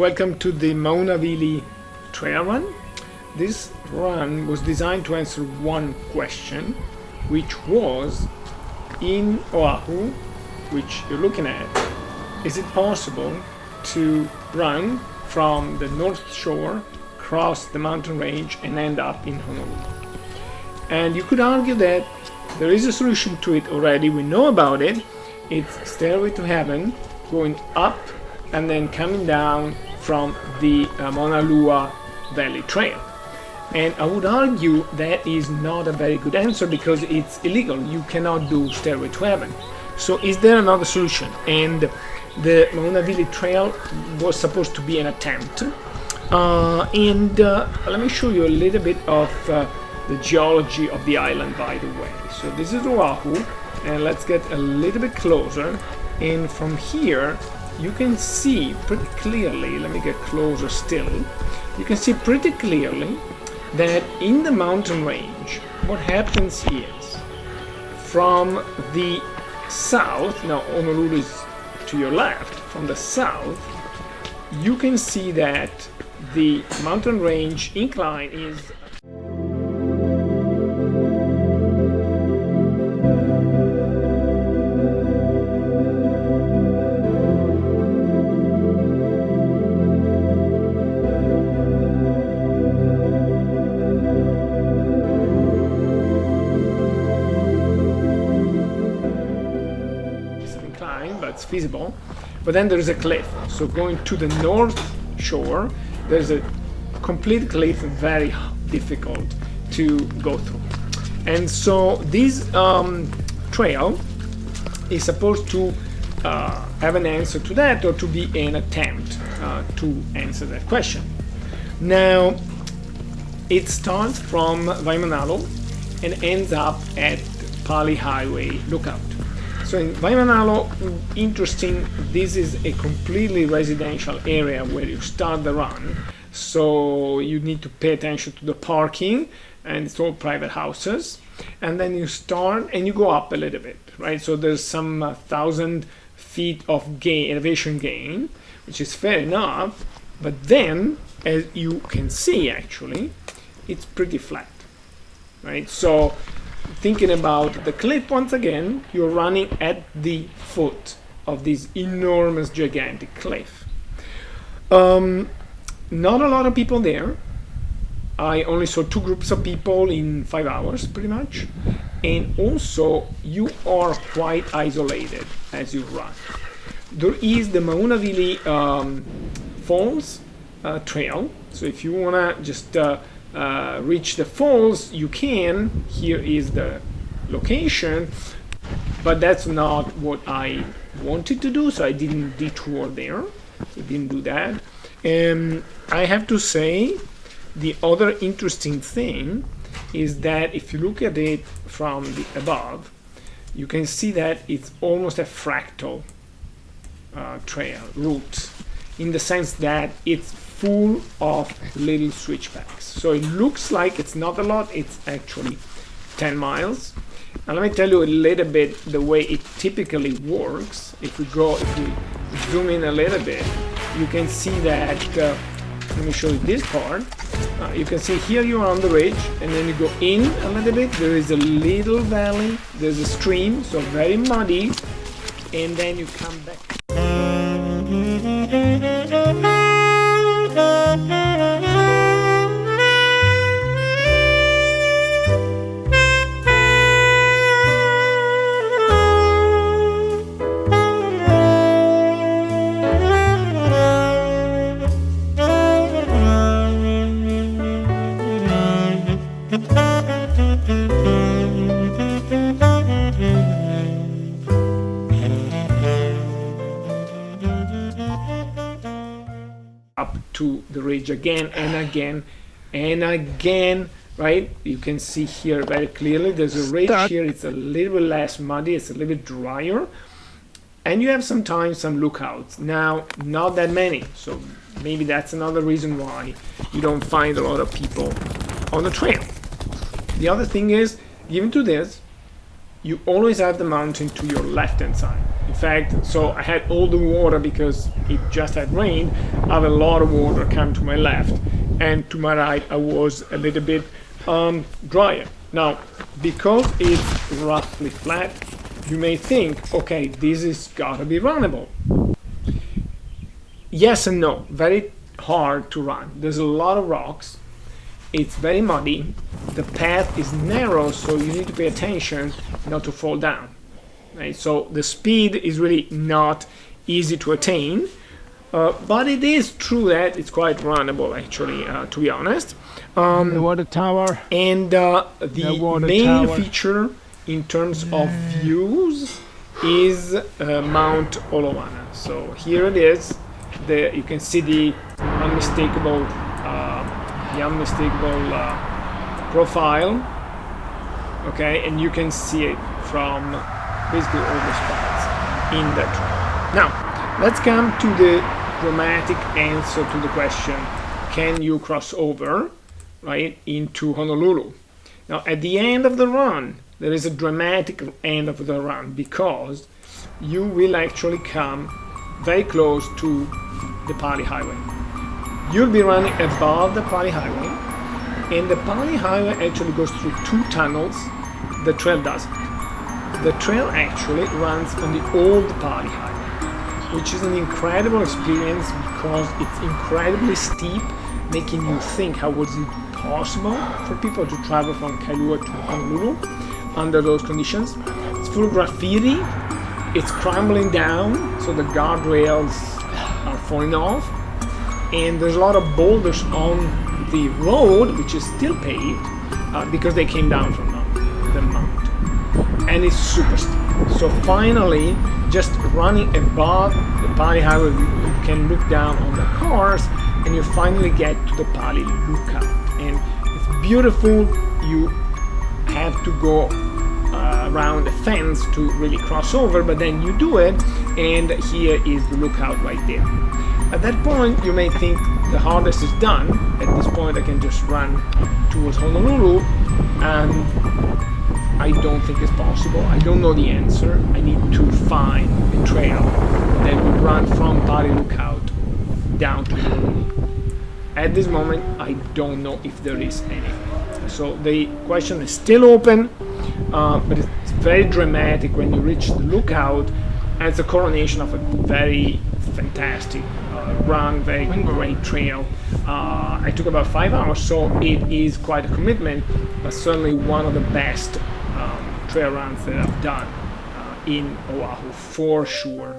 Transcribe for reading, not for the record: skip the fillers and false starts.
Welcome to the Maunawili trail run. This run was designed to answer one question, which was, in Oahu, which you're looking at, is it possible to run from the North Shore, cross the mountain range and end up in Honolulu? And you could argue that there is a solution to it already. We know about it. It's Stairway to Heaven, going up and then coming down from the Maunawili Valley Trail. And I would argue that is not a very good answer because it's illegal. You cannot do Stairway to Heaven. So is there another solution? And the Maunawili Trail was supposed to be an attempt. Let me show you a little bit of the geology of the island, by the way. So this is Oahu, and let's get a little bit closer. And from here, you can see pretty clearly, let me get closer still, you can see pretty clearly that in the mountain range, what happens is, from the south, now Honolulu is to your left, from the south, you can see that the mountain range incline is it's feasible, but then there's a cliff. So going to the north shore, there's a complete cliff, very difficult to go through. And so this trail is supposed to have an answer to that, or to be an attempt to answer that question. Now, it starts from Waimanalo and ends up at Pali Highway Lookout. So in Waimanalo, interesting, this is a completely residential area where you start the run. So you need to pay attention to the parking, and it's all private houses. And then you start and you go up a little bit, right? So there's some 1,000 feet of elevation gain, which is fair enough. But then, as you can see, actually, it's pretty flat, right? So thinking about the cliff once again, you're running at the foot of this enormous, gigantic cliff. Not a lot of people there. I only saw 2 groups of people in 5 hours, pretty much. And also, you are quite isolated as you run. There is the Maunawili Falls trail. So if you wanna just reach the falls, you can. Here is the location, but that's not what I wanted to do, so I didn't detour there. I didn't do that. And I have to say, the other interesting thing is that if you look at it from the above, you can see that it's almost a fractal trail route, in the sense that it's full of little switchbacks. So it looks like it's not a lot, it's actually 10 miles. And let me tell you a little bit the way it typically works. If we zoom in a little bit, you can see that, let me show you this part. You can see here you are on the ridge, and then you go in a little bit, there is a little valley, there's a stream, so very muddy, and then you come back. Up to the ridge again and again and again, right? You can see here very clearly there's a ridge here, it's a little bit less muddy, it's a little bit drier, and you have sometimes some lookouts. Now, not that many, so maybe that's another reason why you don't find a lot of people on the trail. The other thing is, given to this, you always have the mountain to your left hand side. In fact, so I had all the water because it just had rained. I have a lot of water come to my left, and to my right I was a little bit drier. Now, because it's roughly flat, you may think, okay, this is gotta be runnable. Yes and no. Very hard to run. There's a lot of rocks. It's very muddy. The path is narrow, so you need to pay attention not to fall down. Right? So the speed is really not easy to attain, but it is true that it's quite runnable, actually, to be honest. The water tower. And the main feature in terms of views is Mount Olowana. So here it is. You can see the unmistakable profile. Okay, and you can see it from basically all the spots in that trail. Now, let's come to the dramatic answer to the question: can you cross over, right, into Honolulu? Now, at the end of the run, there is a dramatic end of the run because you will actually come very close to the Paly Highway. You'll be running above the Paly Highway, and the Paly Highway actually goes through 2 tunnels. The trail doesn't. The trail actually runs on the old Paly Highway, which is an incredible experience because it's incredibly steep, making you think how was it possible for people to travel from Kailua to Honolulu under those conditions. It's full of graffiti, it's crumbling down, so the guardrails are falling off, and there's a lot of boulders on the road, which is still paved, because they came down from the mountain, and it's super steep. So finally, just running above the Pali Highway, you can look down on the cars, and you finally get to the Pali Lookout, and it's beautiful. You have to go around a fence to really cross over, but then you do it, and here is the lookout right there. At that point, you may think the hardest is done. At this point, I can just run towards Honolulu, and I don't think it's possible. I don't know the answer. I need to find a trail that will run from Pali Lookout down to Honolulu. At this moment, I don't know if there is anything. So the question is still open, but it's very dramatic when you reach the lookout, and it's a coronation of a very fantastic run, very great trail. I took about 5 hours, so it is quite a commitment, but certainly one of the best trail runs that I've done in Oahu, for sure.